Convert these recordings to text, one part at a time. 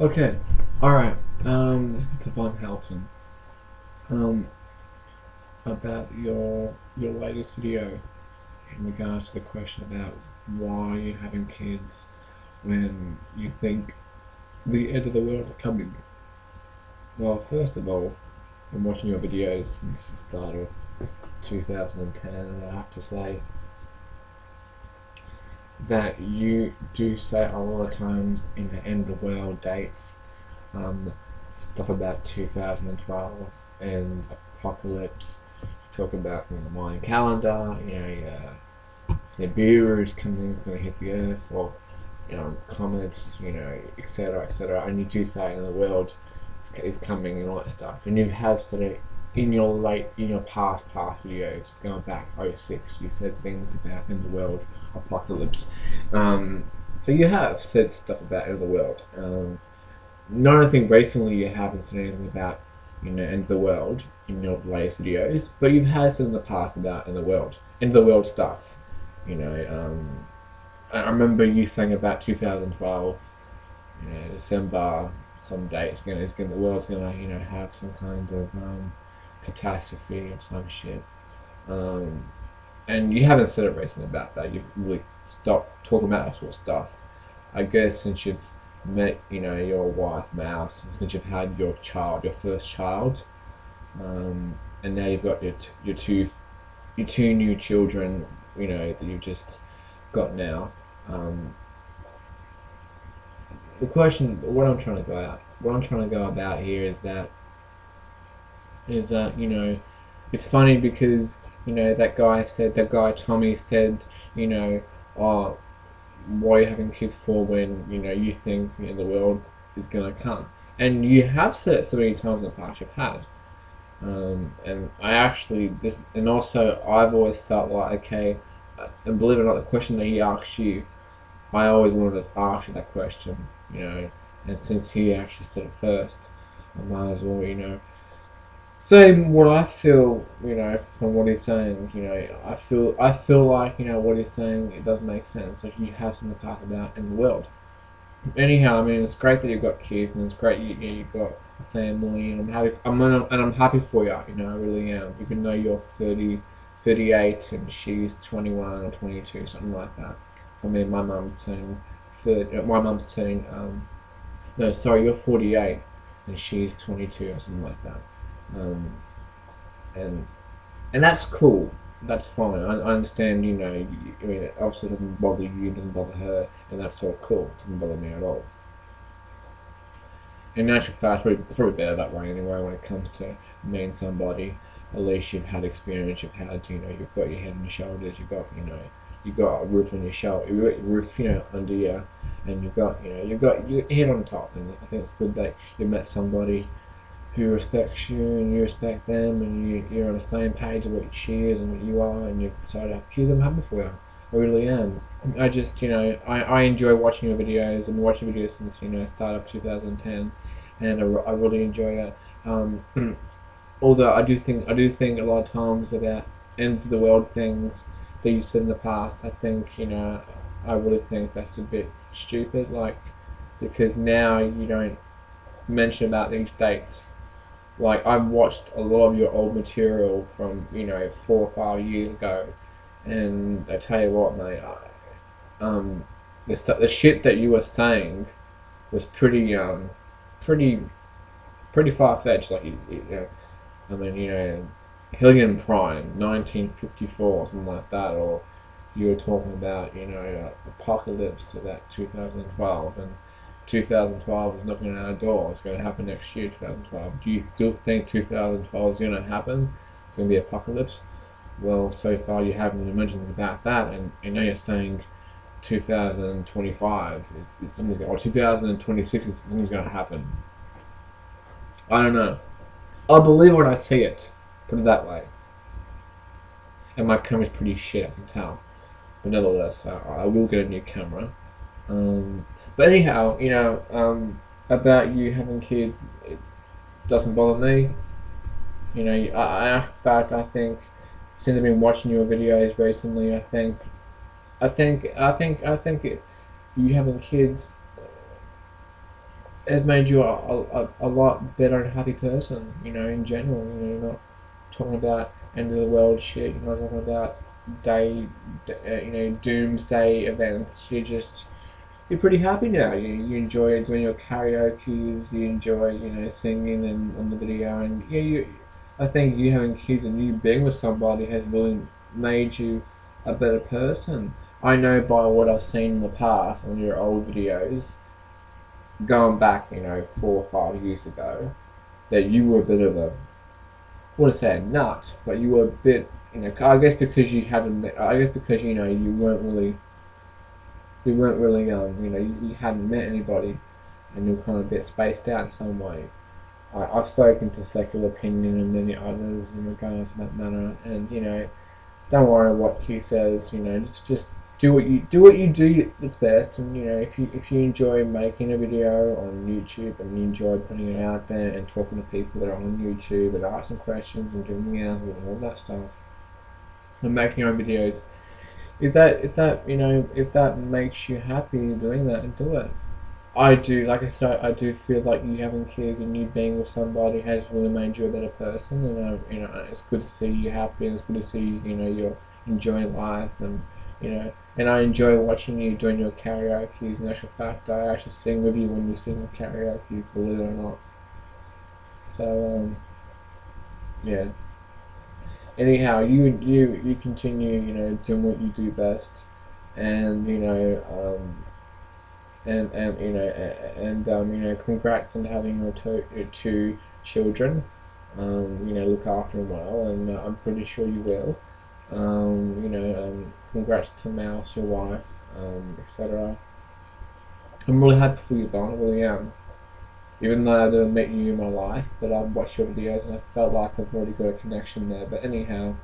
Okay, alright. This is Devon Helton. Um, about your latest video in regards to the question about why you're having kids when you think the end of the world is coming. Well, first of all, I'm watching your videos since the start of 2010, and I have to say that you do say a lot of times in the end of the world dates, um, stuff about 2012 and apocalypse. Talk about the Mayan calendar, the Nibiru is coming, is going to hit the Earth, or comets, etc., etc. And you do say in the world is coming and all that stuff. And you have said it in your past videos, going back '06. You said things about in the world apocalypse. So you have said stuff about in the world. Not anything recently you haven't said anything about end of the world in your latest videos, but you've had some in the past about in the world stuff. I remember you saying about 2012, December, some date the world's gonna have some kind of catastrophe or some shit. Um, and you haven't said a recently about that. You've really stopped talking about that sort of stuff. I guess since you've met, your wife Mouse, since you've had your first child, and now you've got your two new children, that you've just got now. The question, what I'm trying to go about here is that it's funny because that guy Tommy said, oh, why are you having kids for when you think the world is gonna come, and you have said it so many times in the past you've had. And I actually this and also I've always felt like, okay, and believe it or not, the question that he asked you, I always wanted to ask you that question, and since he actually said it first, I might as well say what I feel, from what he's saying. I feel like what he's saying, it does make sense. Like, you have something to talk about in the world. Anyhow, I mean, it's great that you've got kids, and it's great you've got a family, and I'm happy for you. I really am. Even though you're 30, 38, and she's 21 or 22, something like that. I mean, my mum's turning 30. My mum's turning. No, sorry, you're 48, and she's 22 or something like that. Um, and and that's cool. That's fine. I understand. I mean, it obviously doesn't bother you, it doesn't bother her, and that's all cool. It doesn't bother me at all. In actual fact, it's probably better that way anyway. When it comes to meeting somebody, at least you've had experience. You've had, you've got your head on your shoulders. You've got a roof on your shoulder. You've got your roof, under you, and you've got your head on top. And I think it's good that you met somebody who respects you and you respect them, and you're on the same page of what she is and what you are, and you decide to have kids. I'm happy for you. I really am. I just, I enjoy watching your videos. I've been watching videos since, start of 2010, and I really enjoy it. Although I do think a lot of times about end of the world things that you said in the past, I think, I really think that's a bit stupid, like, because now you don't mention about these dates. Like, I've watched a lot of your old material from 4 or 5 years ago, and I tell you what, mate, the shit that you were saying was pretty pretty far fetched. Like, I mean, Helium Prime, 1954, or something like that, or you were talking about apocalypse about 2012, and 2012 is knocking on our door. It's going to happen next year, 2012. Do you still think 2012 is going to happen? It's going to be apocalypse? Well, so far you haven't even mentioned about that, and now you're saying 2025 is something's going, or 2026 is something's going to happen. I don't know. I'll believe when I see it. Put it that way. And my camera's pretty shit, I can tell. But nevertheless, I will get a new camera. But anyhow, about you having kids, it doesn't bother me. In fact, I think since I've been watching your videos recently, I think you having kids has made you a lot better and happy person, in general. You're not talking about end of the world shit. You're not talking about doomsday events. You're pretty happy now. You enjoy doing your karaoke's. You enjoy, singing and on the video. And I think you having kids and you being with somebody has really made you a better person. I know by what I've seen in the past on your old videos, going back, 4 or 5 years ago, that you were a bit of a, I wouldn't say a nut, but you were a bit, I guess because you hadn't met, I guess because, you weren't really, you hadn't met anybody and you're kind of a bit spaced out in some way. I've spoken to Secular Opinion and many others in regards to that matter, and, don't worry what he says, just do that's best, and if you enjoy making a video on YouTube and you enjoy putting it out there and talking to people that are on YouTube and asking questions and giving answers and all that stuff and making your own videos, if that makes you happy doing that, and do it. I do, like I said, I do feel like you having kids and you being with somebody has really made you a better person, and it's good to see you happy, and it's good to see you're enjoying life, and and I enjoy watching you doing your karaoke's. In actual fact, I actually sing with you when you sing your karaoke's, believe it or not. So yeah. Anyhow, you continue, doing what you do best, and congrats on having your two children. Look after them well, and I'm pretty sure you will. Congrats to Mouse, your wife, etc. I'm really happy for you, Don. I really am. Even though I didn't meet you in my life, but I've watched your videos and I felt like I've already got a connection there. But anyhow,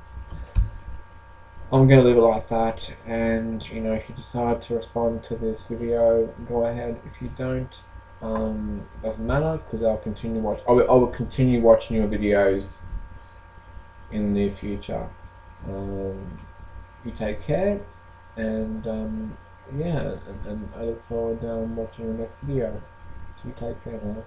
I'm going to leave it like that, and if you decide to respond to this video, go ahead. If you don't, doesn't matter, because I'll continue watch. I will continue watching your videos in the near future. You take care, and yeah, and I look forward to watching your next video. So you take care now.